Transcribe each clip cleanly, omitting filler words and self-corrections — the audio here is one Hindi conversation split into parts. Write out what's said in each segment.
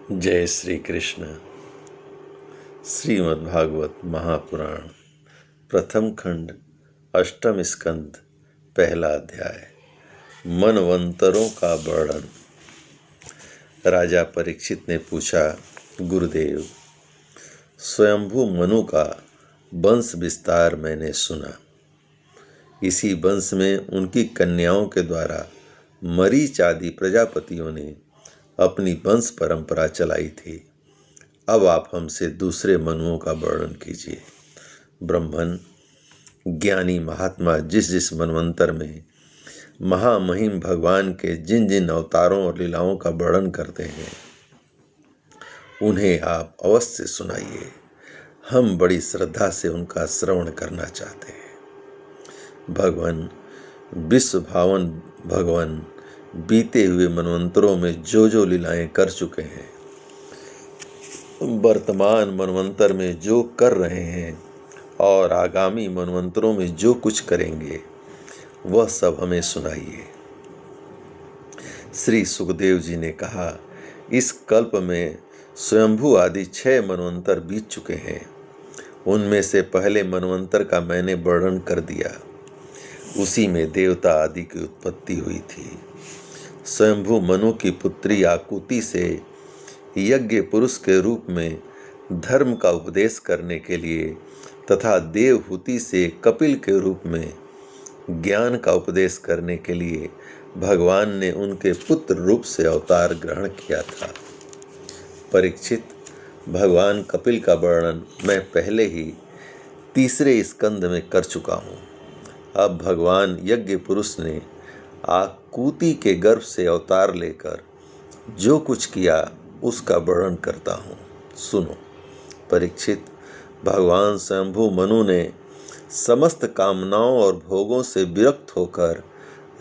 जय श्री कृष्ण। श्रीमद्भागवत महापुराण प्रथम खंड अष्टम स्कंद पहला अध्याय मनवंतरों का वर्णन। राजा परीक्षित ने पूछा, गुरुदेव, स्वयंभू मनु का वंश विस्तार मैंने सुना। इसी वंश में उनकी कन्याओं के द्वारा मरीच आदि प्रजापतियों ने अपनी वंश परंपरा चलाई थी। अब आप हमसे दूसरे मनुओं का वर्णन कीजिए। ब्रह्मन ज्ञानी महात्मा जिस जिस मनवंतर में महामहिम भगवान के जिन जिन अवतारों और लीलाओं का वर्णन करते हैं उन्हें आप अवश्य सुनाइए। हम बड़ी श्रद्धा से उनका श्रवण करना चाहते हैं। भगवान विश्व भावन भगवान बीते हुए मनवंतरों में जो जो लीलाएं कर चुके हैं, वर्तमान मनवंतर में जो कर रहे हैं और आगामी मनवंतरों में जो कुछ करेंगे वह सब हमें सुनाइए। श्री सुखदेव जी ने कहा, इस कल्प में स्वयंभू आदि 6 मनवंतर बीत चुके हैं। उनमें से पहले मनवंतर का मैंने वर्णन कर दिया। उसी में देवता आदि की उत्पत्ति हुई थी। स्वयंभू मनु की पुत्री आकुति से यज्ञ पुरुष के रूप में धर्म का उपदेश करने के लिए तथा देवहूति से कपिल के रूप में ज्ञान का उपदेश करने के लिए भगवान ने उनके पुत्र रूप से अवतार ग्रहण किया था। परीक्षित, भगवान कपिल का वर्णन मैं पहले ही तीसरे स्कंद में कर चुका हूँ। अब भगवान यज्ञ पुरुष ने आकुति के गर्भ से अवतार लेकर जो कुछ किया उसका वर्णन करता हूँ, सुनो। परीक्षित, भगवान स्वयंभू मनु ने समस्त कामनाओं और भोगों से विरक्त होकर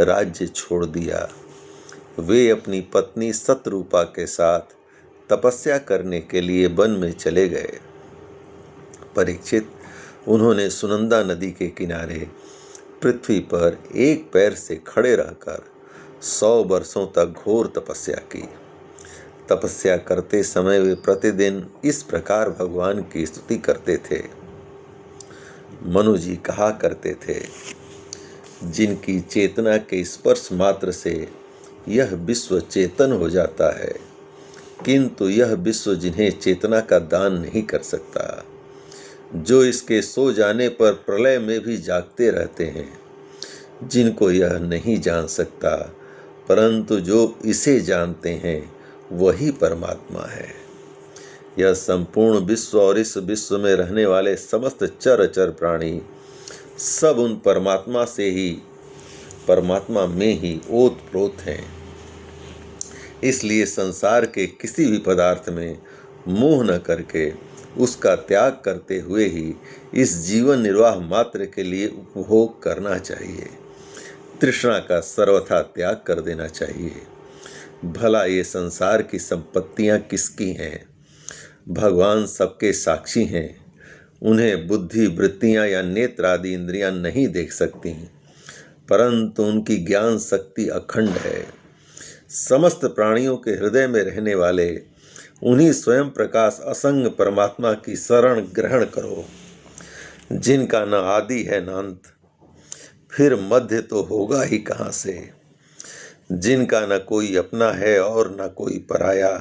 राज्य छोड़ दिया। वे अपनी पत्नी सतरूपा के साथ तपस्या करने के लिए वन में चले गए। परीक्षित, उन्होंने सुनंदा नदी के किनारे पृथ्वी पर एक पैर से खड़े रहकर 100 वर्षों तक घोर तपस्या की। तपस्या करते समय वे प्रतिदिन इस प्रकार भगवान की स्तुति करते थे। मनु जी कहा करते थे, जिनकी चेतना के स्पर्श मात्र से यह विश्व चेतन हो जाता है, किंतु यह विश्व जिन्हें चेतना का दान नहीं कर सकता, जो इसके सो जाने पर प्रलय में भी जागते रहते हैं, जिनको यह नहीं जान सकता, परंतु जो इसे जानते हैं वही परमात्मा है। यह संपूर्ण विश्व और इस विश्व में रहने वाले समस्त चर प्राणी सब उन परमात्मा में ही ओतप्रोत हैं। इसलिए संसार के किसी भी पदार्थ में मोह न करके उसका त्याग करते हुए ही इस जीवन निर्वाह मात्र के लिए उपभोग करना चाहिए। तृष्णा का सर्वथा त्याग कर देना चाहिए। भला ये संसार की संपत्तियां किसकी हैं? भगवान सबके साक्षी हैं। उन्हें बुद्धि, वृत्तियां या नेत्र आदि इंद्रियां नहीं देख सकती, परंतु उनकी ज्ञान शक्ति अखंड है। समस्त प्राणियों के हृदय में रहने वाले उन्हीं स्वयं प्रकाश असंग परमात्मा की शरण ग्रहण करो, जिनका न आदि है न अंत, फिर मध्य तो होगा ही कहाँ से, जिनका न कोई अपना है और न कोई पराया,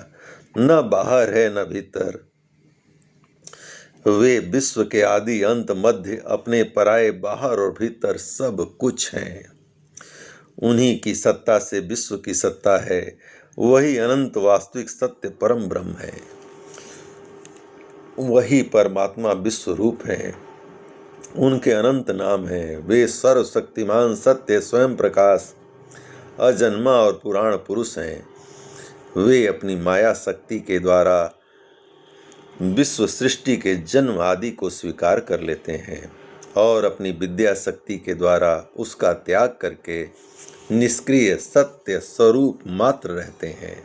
न बाहर है न भीतर। वे विश्व के आदि अंत मध्य अपने पराये बाहर और भीतर सब कुछ हैं। उन्हीं की सत्ता से विश्व की सत्ता है। वही अनंत वास्तविक सत्य परम ब्रह्म है। वही परमात्मा विश्व रूप है। उनके अनंत नाम हैं। वे सर्वशक्तिमान सत्य स्वयं प्रकाश अजन्मा और पुराण पुरुष हैं। वे अपनी माया शक्ति के द्वारा विश्व सृष्टि के जन्म आदि को स्वीकार कर लेते हैं और अपनी विद्या शक्ति के द्वारा उसका त्याग करके निष्क्रिय सत्य स्वरूप मात्र रहते हैं।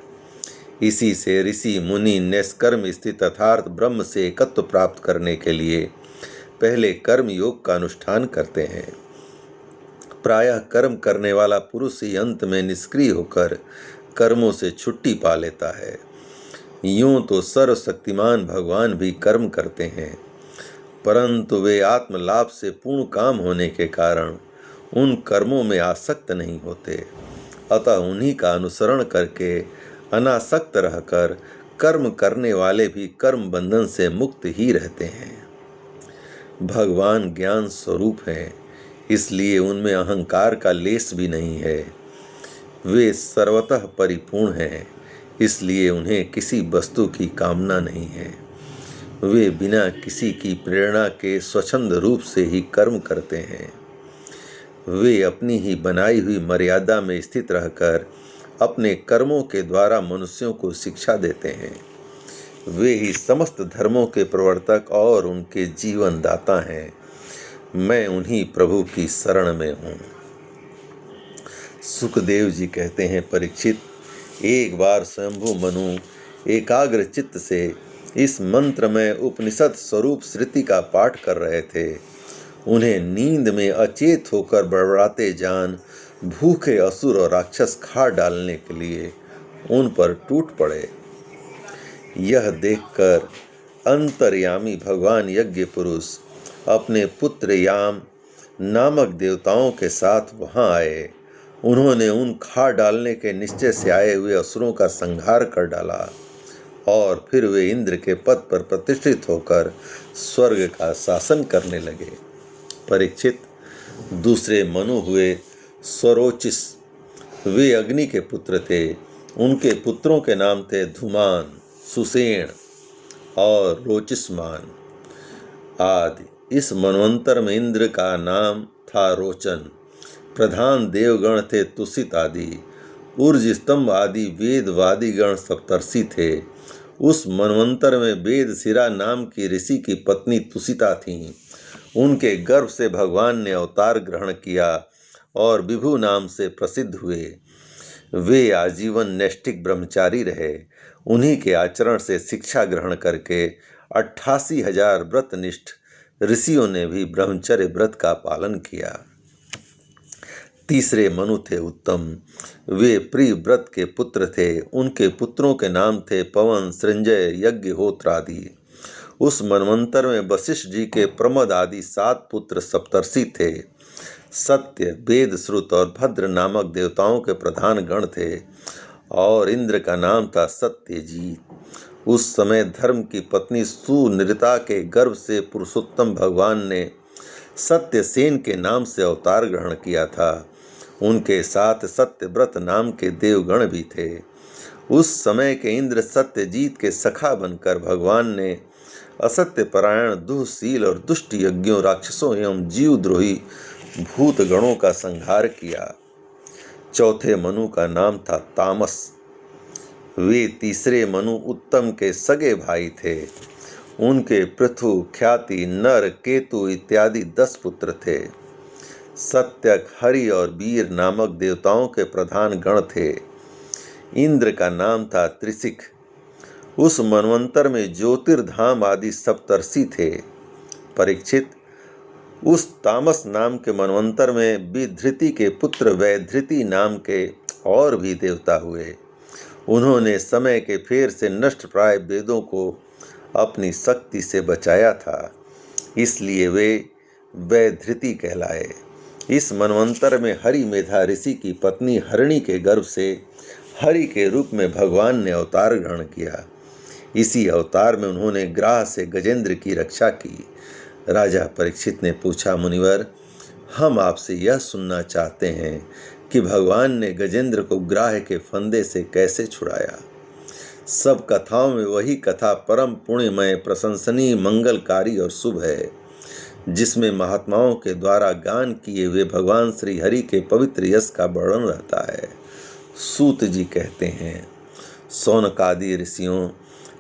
इसी से ऋषि मुनि निष्कर्म स्थित अर्थात ब्रह्म से एकत्व प्राप्त करने के लिए पहले कर्म योग का अनुष्ठान करते हैं। प्रायः कर्म करने वाला पुरुष ही अंत में निष्क्रिय होकर कर्मों से छुट्टी पा लेता है। यूं तो सर्वशक्तिमान भगवान भी कर्म करते हैं, परंतु वे आत्मलाभ से पूर्ण काम होने के कारण उन कर्मों में आसक्त नहीं होते। अतः उन्हीं का अनुसरण करके अनासक्त रहकर कर्म करने वाले भी कर्म बंधन से मुक्त ही रहते हैं। भगवान ज्ञान स्वरूप हैं, इसलिए उनमें अहंकार का लेस भी नहीं है। वे सर्वतः परिपूर्ण हैं, इसलिए उन्हें किसी वस्तु की कामना नहीं है। वे बिना किसी की प्रेरणा के स्वच्छंद रूप से ही कर्म करते हैं। वे अपनी ही बनाई हुई मर्यादा में स्थित रहकर अपने कर्मों के द्वारा मनुष्यों को शिक्षा देते हैं। वे ही समस्त धर्मों के प्रवर्तक और उनके जीवन दाता हैं। मैं उन्हीं प्रभु की शरण में हूँ। सुखदेव जी कहते हैं, परीक्षित, एक बार स्वयंभू मनु एकाग्र चित्त से इस मंत्र में उपनिषद स्वरूप श्रुति का पाठ कर रहे थे। उन्हें नींद में अचेत होकर बड़बड़ाते जान भूखे असुर और राक्षस खा डालने के लिए उन पर टूट पड़े। यह देखकर अंतर्यामी भगवान यज्ञ पुरुष अपने पुत्र याम नामक देवताओं के साथ वहां आए। उन्होंने उन खा डालने के निश्चय से आए हुए असुरों का संहार कर डाला और फिर वे इंद्र के पद पर प्रतिष्ठित होकर स्वर्ग का शासन करने लगे। परीक्षित, दूसरे मनु हुए स्वरोचिस। वे अग्नि के पुत्र थे। उनके पुत्रों के नाम थे धूमान, सुसेन और रोचिसमान आदि। इस मनवंतर में इंद्र का नाम था रोचन। प्रधान देवगण थे तुषित आदि। ऊर्ज स्तंभ आदि वेदवादी गण सप्तर्षि थे। उस मनवंतर में वेदशिरा नाम की ऋषि की पत्नी तुषिता थीं। उनके गर्भ से भगवान ने अवतार ग्रहण किया और विभु नाम से प्रसिद्ध हुए। वे आजीवन नैष्ठिक ब्रह्मचारी रहे। उन्हीं के आचरण से शिक्षा ग्रहण करके 88,000 व्रतनिष्ठ ऋषियों ने भी ब्रह्मचर्य व्रत का पालन किया। तीसरे मनु थे उत्तम। वे प्रिय व्रत के पुत्र थे। उनके पुत्रों के नाम थे पवन, सृंजय, यज्ञहोत्र आदि। उस मनवंतर में वशिष्ठ जी के प्रमद आदि 7 पुत्र सप्तर्षि थे। सत्य, वेद श्रुत और भद्र नामक देवताओं के प्रधान गण थे और इंद्र का नाम था सत्यजीत। उस समय धर्म की पत्नी सुनिता के गर्भ से पुरुषोत्तम भगवान ने सत्यसेन के नाम से अवतार ग्रहण किया था। उनके साथ सत्यव्रत नाम के देवगण भी थे। उस समय के इंद्र सत्यजीत के सखा बनकर भगवान ने असत्य परायण, दुःशील और दुष्ट यज्ञों, राक्षसों एवं जीवद्रोही भूत गणों का संहार किया। चौथे मनु का नाम था तामस। वे तीसरे मनु उत्तम के सगे भाई थे। उनके पृथु, ख्याति, नर, केतु इत्यादि 10 पुत्र थे। सत्यक, हरि और वीर नामक देवताओं के प्रधान गण थे। इंद्र का नाम था त्रिशिख। उस मनवंतर में ज्योतिर्धाम आदि सप्तर्षि थे। परीक्षित, उस तामस नाम के मनवंतर में विधृति के पुत्र वैधृति नाम के और भी देवता हुए। उन्होंने समय के फेर से नष्ट प्राय वेदों को अपनी शक्ति से बचाया था, इसलिए वे वैधृति कहलाए। इस मनवंतर में हरि मेधा ऋषि की पत्नी हरिणी के गर्भ से हरि के रूप में भगवान ने अवतार ग्रहण किया। इसी अवतार में उन्होंने ग्राह से गजेंद्र की रक्षा की। राजा परीक्षित ने पूछा, मुनिवर, हम आपसे यह सुनना चाहते हैं कि भगवान ने गजेंद्र को ग्राह के फंदे से कैसे छुड़ाया। सब कथाओं में वही कथा परम पुण्यमय, प्रशंसनीय, मंगलकारी और शुभ है, जिसमें महात्माओं के द्वारा गान किए हुए भगवान श्री हरि के पवित्र यश का वर्णन रहता है। सूत जी कहते हैं, सौनकादि ऋषियों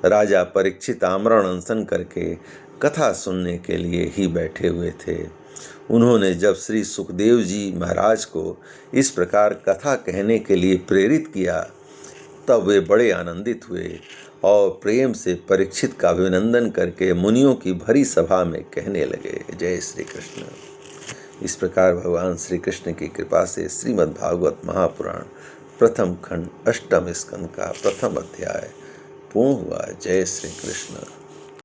राजा परीक्षित आमरण अनशन करके कथा सुनने के लिए ही बैठे हुए थे। उन्होंने जब श्री सुखदेव जी महाराज को इस प्रकार कथा कहने के लिए प्रेरित किया, तब वे बड़े आनंदित हुए और प्रेम से परीक्षित का अभिनंदन करके मुनियों की भरी सभा में कहने लगे, जय श्री कृष्ण। इस प्रकार भगवान श्री कृष्ण की कृपा से श्रीमद् भागवत महापुराण प्रथम खंड 8वें स्कंद का प्रथम अध्याय पूर्ण हुआ। जय श्री कृष्ण।